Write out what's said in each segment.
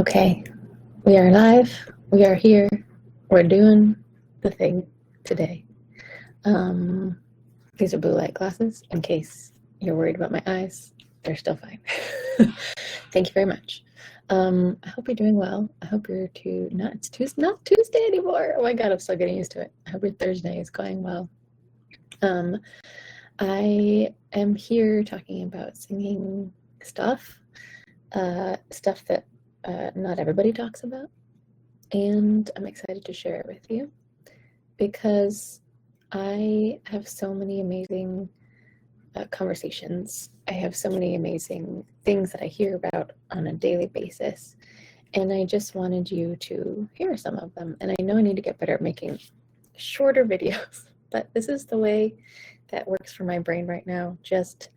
Okay, we are live. We are here. We're doing the thing today. These are blue light glasses in case you're worried about my eyes. They're still fine. Thank you very much. I hope you're doing well. I hope you're not Tuesday anymore. Oh my God, I'm still getting used to it. I hope your Thursday is going well. I am here talking about singing stuff that not everybody talks about. And I'm excited to share it with you because I have so many amazing conversations. I have so many amazing things that I hear about on a daily basis. And I just wanted you to hear some of them. And I know I need to get better at making shorter videos, but this is the way that works for my brain right now, just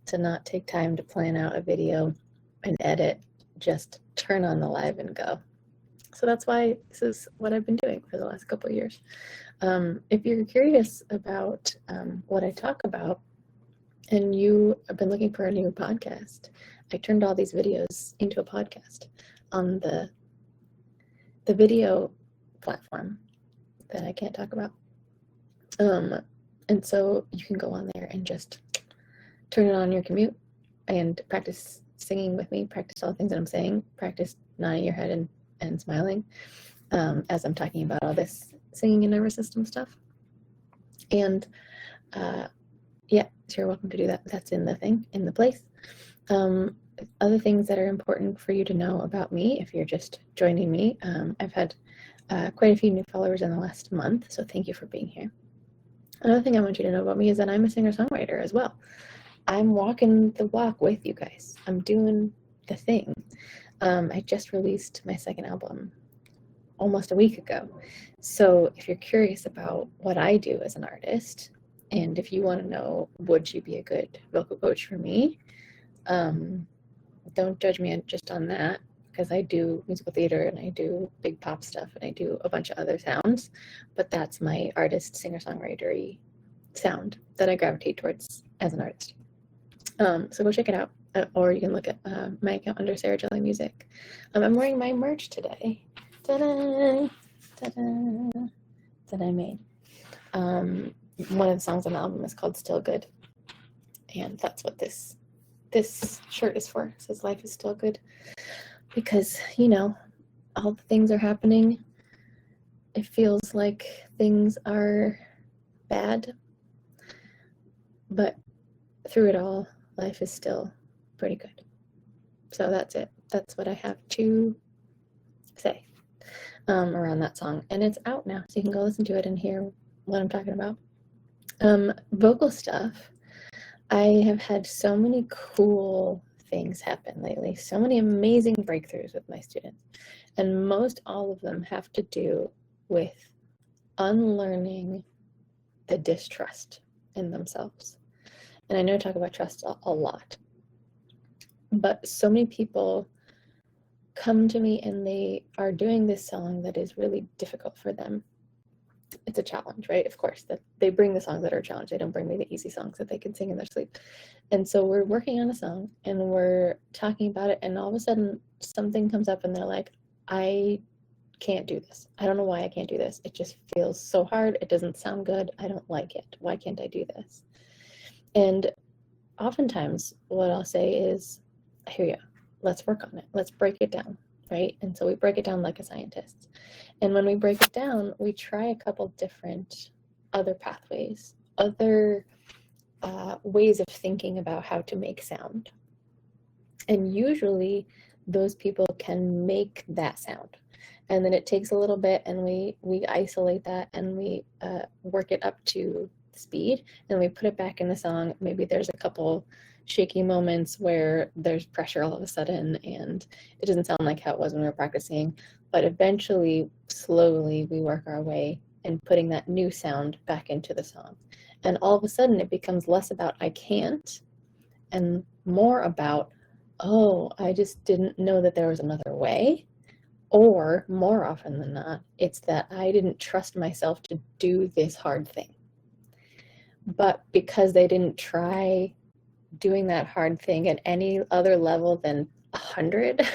to not take time to plan out a video and edit, just turn on the live and go. So that's why this is what I've been doing for the last couple of years. If you're curious about what I talk about and you have been looking for a new podcast, I turned all these videos into a podcast on the video platform that I can't talk about. And so you can go on there and just turn it on your commute and practice singing with me, practice all the things that I'm saying, practice nodding your head and smiling as I'm talking about all this singing and nervous system stuff. And yeah, so you're welcome to do that. That's in the place. Other things that are important for you to know about me, if you're just joining me, I've had quite a few new followers in the last month, so thank you for being here. Another thing I want you to know about me is that I'm a singer-songwriter as well. I'm walking the walk with you guys. I'm doing the thing. I just released my second album almost a week ago. So if you're curious about what I do as an artist, and if you want to know, would you be a good vocal coach for me? Don't judge me just on that, because I do musical theater and I do big pop stuff and I do a bunch of other sounds, but that's my artist, singer-songwriter-y sound that I gravitate towards as an artist. So go check it out, or you can look at my account under Sarah Jelly Music. I'm wearing my merch today. Ta-da! Ta-da! That I made. One of the songs on the album is called Still Good, and that's what this shirt is for. It says life is still good, because all the things are happening. It feels like things are bad, but through it all, life is still pretty good. So that's it. That's what I have to say around that song. And it's out now, so you can go listen to it and hear what I'm talking about. Vocal stuff. I have had so many cool things happen lately, so many amazing breakthroughs with my students. And most all of them have to do with unlearning the distrust in themselves. And I know I talk about trust a lot, but so many people come to me and they are doing this song that is really difficult for them. It's a challenge, right? Of course, that they bring the songs that are a challenge. They don't bring me the easy songs that they can sing in their sleep. And so we're working on a song and we're talking about it, and all of a sudden something comes up and they're like, I can't do this. I don't know why I can't do this. It just feels so hard. It doesn't sound good. I don't like it. Why can't I do this? And oftentimes what I'll say is, I hear you. Let's work on it. Let's break it down, right? And so we break it down like a scientist. And when we break it down, we try a couple different other pathways, other ways of thinking about how to make sound. And usually those people can make that sound. And then it takes a little bit and we isolate that and we work it up to speed and we put it back in the song. Maybe there's a couple shaky moments where there's pressure all of a sudden and it doesn't sound like how it was when we were practicing, but eventually, slowly, we work our way in putting that new sound back into the song. And all of a sudden it becomes less about I can't and more about, oh, I just didn't know that there was another way. Or more often than not, it's that I didn't trust myself to do this hard thing. But because they didn't try doing that hard thing at any other level than 100,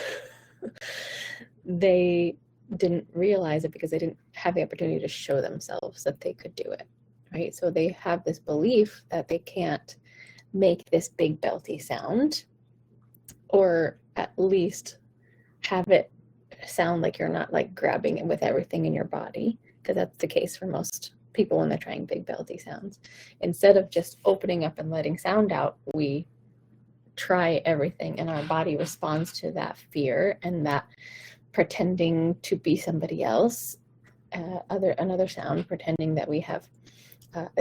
they didn't realize it because they didn't have the opportunity to show themselves that they could do it, right? So they have this belief that they can't make this big belty sound, or at least have it sound like you're not like grabbing it with everything in your body, because that's the case for most people when they're trying big belty sounds. Instead of just opening up and letting sound out, we try everything, and our body responds to that fear and that pretending to be somebody else, another sound, pretending that we have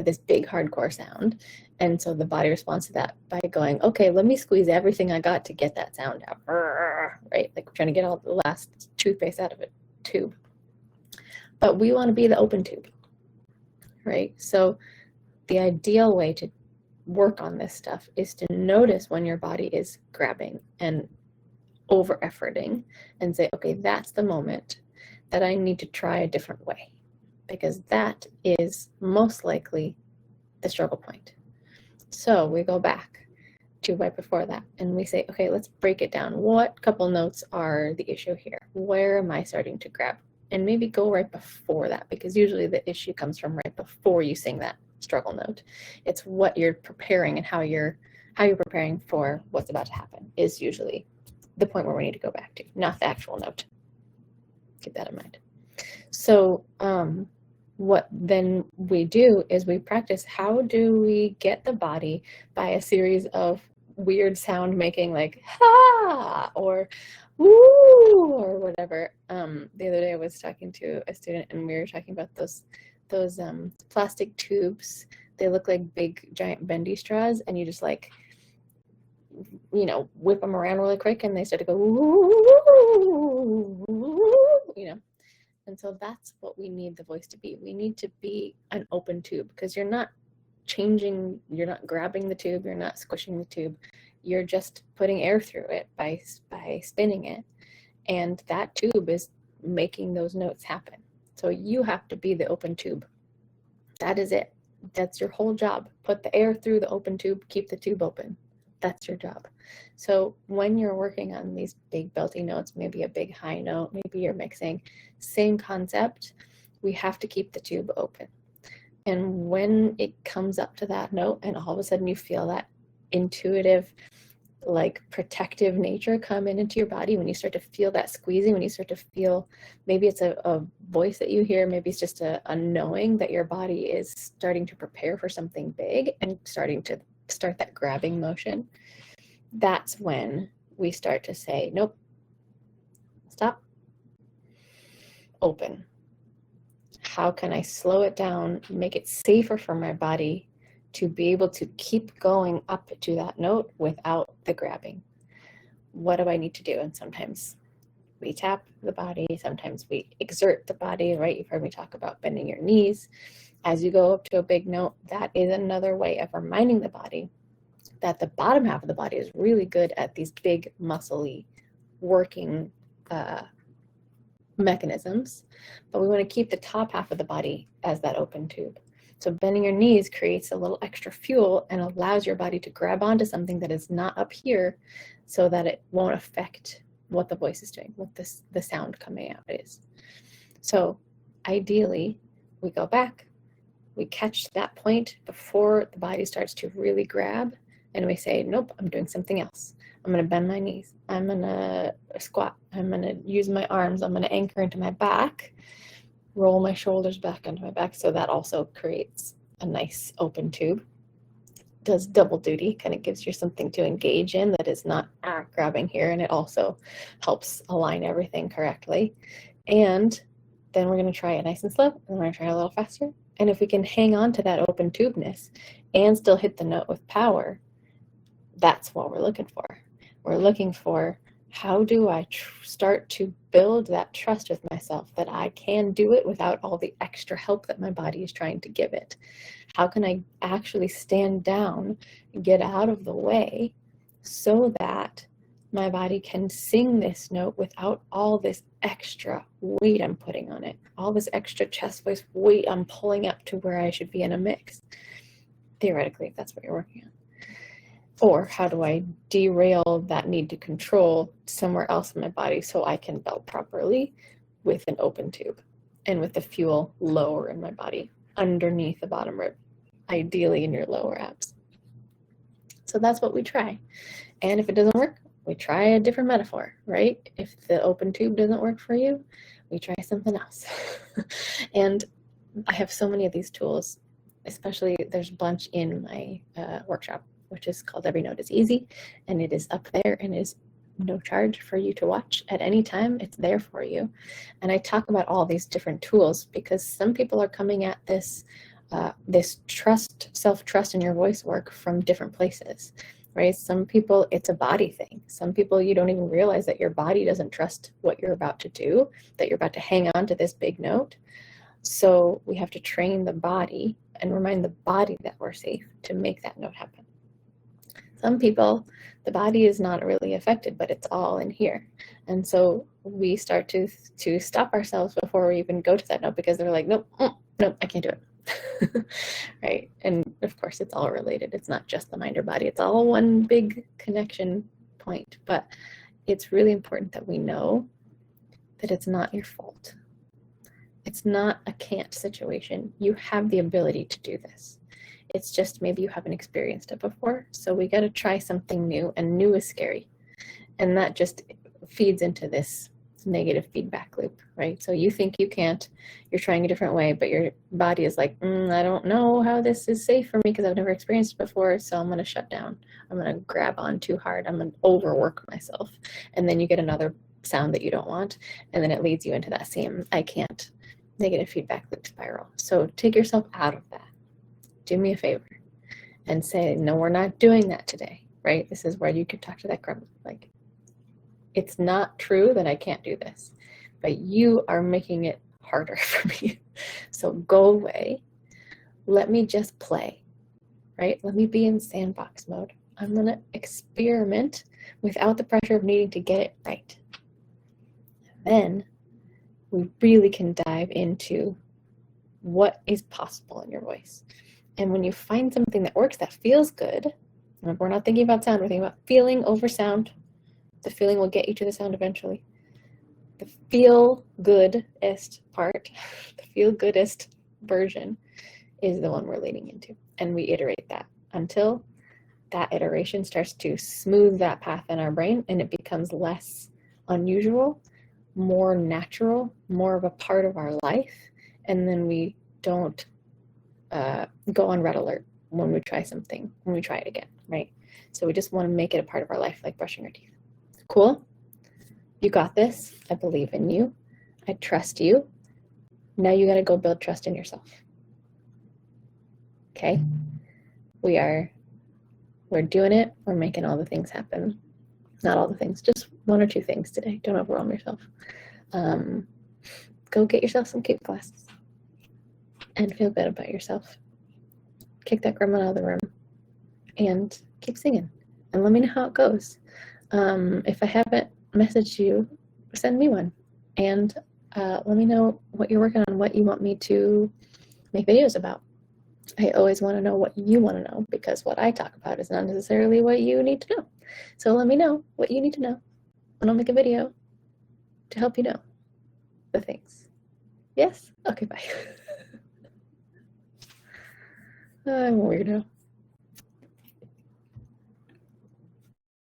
this big hardcore sound. And so the body responds to that by going, okay, let me squeeze everything I got to get that sound out, right? Like we're trying to get all the last toothpaste out of a tube. But we want to be the open tube, right? So the ideal way to work on this stuff is to notice when your body is grabbing and over efforting and say, okay, that's the moment that I need to try a different way, because that is most likely the struggle point. So we go back to right before that and we say, okay, let's break it down. What couple notes are the issue here? Where am I starting to grab? And maybe go right before that, because usually the issue comes from right before you sing that struggle note. It's what you're preparing and how you're preparing for what's about to happen is usually the point where we need to go back to, not the actual note. Keep that in mind. So what then we do is we practice, how do we get the body by a series of weird sound making, like ha or woo or whatever. The other day I was talking to a student and we were talking about those plastic tubes. They look like big giant bendy straws, and you just like, you know, whip them around really quick and they start to go woo, you know. And so that's what we need the voice to be. We need to be an open tube, because you're not changing, you're not grabbing the tube, you're not squishing the tube, you're just putting air through it by spinning it. And that tube is making those notes happen. So you have to be the open tube. That is it. That's your whole job. Put the air through the open tube, keep the tube open. That's your job. So when you're working on these big belty notes, maybe a big high note, maybe you're mixing, same concept, we have to keep the tube open. And when it comes up to that note and all of a sudden you feel that intuitive, like protective nature come into your body, when you start to feel that squeezing, when you start to feel, maybe it's a voice that you hear, maybe it's just a knowing that your body is starting to prepare for something big and starting to start that grabbing motion, that's when we start to say, nope, stop, open. How can I slow it down, make it safer for my body to be able to keep going up to that note without the grabbing? What do I need to do? And sometimes we tap the body, sometimes we exert the body, right? You've heard me talk about bending your knees. As you go up to a big note, that is another way of reminding the body that the bottom half of the body is really good at these big muscly working mechanisms, but we want to keep the top half of the body as that open tube. So bending your knees creates a little extra fuel and allows your body to grab onto something that is not up here, so that it won't affect what the voice is doing, what the sound coming out is. So ideally, we go back, we catch that point before the body starts to really grab, and we say, nope, I'm doing something else. I'm going to bend my knees. I'm going to squat. I'm going to use my arms. I'm going to anchor into my back, roll my shoulders back onto my back. So that also creates a nice open tube. Does double duty, kind of gives you something to engage in that is not grabbing here, and it also helps align everything correctly. And then we're going to try it nice and slow, and we're going to try it a little faster. And if we can hang on to that open tubeness and still hit the note with power, that's what we're looking for. We're looking for, how do I start to build that trust with myself that I can do it without all the extra help that my body is trying to give it? How can I actually stand down, get out of the way, so that my body can sing this note without all this extra weight I'm putting on it, all this extra chest voice weight I'm pulling up to where I should be in a mix, theoretically, if that's what you're working on. Or how do I derail that need to control somewhere else in my body so I can belt properly with an open tube and with the fuel lower in my body, underneath the bottom rib, ideally in your lower abs. So that's what we try. And if it doesn't work, we try a different metaphor, right? If the open tube doesn't work for you, we try something else. And I have so many of these tools, especially there's a bunch in my workshop, which is called Every Note is Easy, and it is up there and is no charge for you to watch at any time. It's there for you. And I talk about all these different tools because some people are coming at this self-trust in your voice work from different places, right? Some people, it's a body thing. Some people, you don't even realize that your body doesn't trust what you're about to do, that you're about to hang on to this big note. So we have to train the body and remind the body that we're safe to make that note happen. Some people, the body is not really affected, but it's all in here. And so we start to stop ourselves before we even go to that note because they're like, nope, nope, I can't do it. Right? And of course, it's all related. It's not just the mind or body. It's all one big connection point. But it's really important that we know that it's not your fault. It's not a can't situation. You have the ability to do this. It's just maybe you haven't experienced it before. So we got to try something new, and new is scary. And that just feeds into this negative feedback loop, right? So you think you can't, you're trying a different way, but your body is like, I don't know how this is safe for me because I've never experienced it before. So I'm going to shut down. I'm going to grab on too hard. I'm going to overwork myself. And then you get another sound that you don't want. And then it leads you into that same, I can't, negative feedback loop spiral. So take yourself out of that. Do me a favor and say, no, we're not doing that today, right? This is where you could talk to that gremlin. Like, it's not true that I can't do this, but you are making it harder for me. So go away. Let me just play, right? Let me be in sandbox mode. I'm going to experiment without the pressure of needing to get it right. Then we really can dive into what is possible in your voice. And when you find something that works, that feels good, remember, we're not thinking about sound, we're thinking about feeling over sound. The feeling will get you to the sound eventually. The feel-goodest part, the feel-goodest version is the one we're leaning into. And we iterate that until that iteration starts to smooth that path in our brain and it becomes less unusual, more natural, more of a part of our life. And then we don't go on red alert when we try something, when we try it again, right? So we just want to make it a part of our life, like brushing our teeth. Cool? You got this. I believe in you. I trust you. Now you got to go build trust in yourself. Okay? We're doing it. We're making all the things happen. Not all the things, just one or two things today. Don't overwhelm yourself. Go get yourself some cute glasses and feel good about yourself. Kick that gremlin out of the room and keep singing. And let me know how it goes. If I haven't messaged you, send me one. And let me know what you're working on, what you want me to make videos about. I always want to know what you want to know because what I talk about is not necessarily what you need to know. So let me know what you need to know and I'll make a video to help you know the things. Yes? Okay, bye. I'm a weirdo.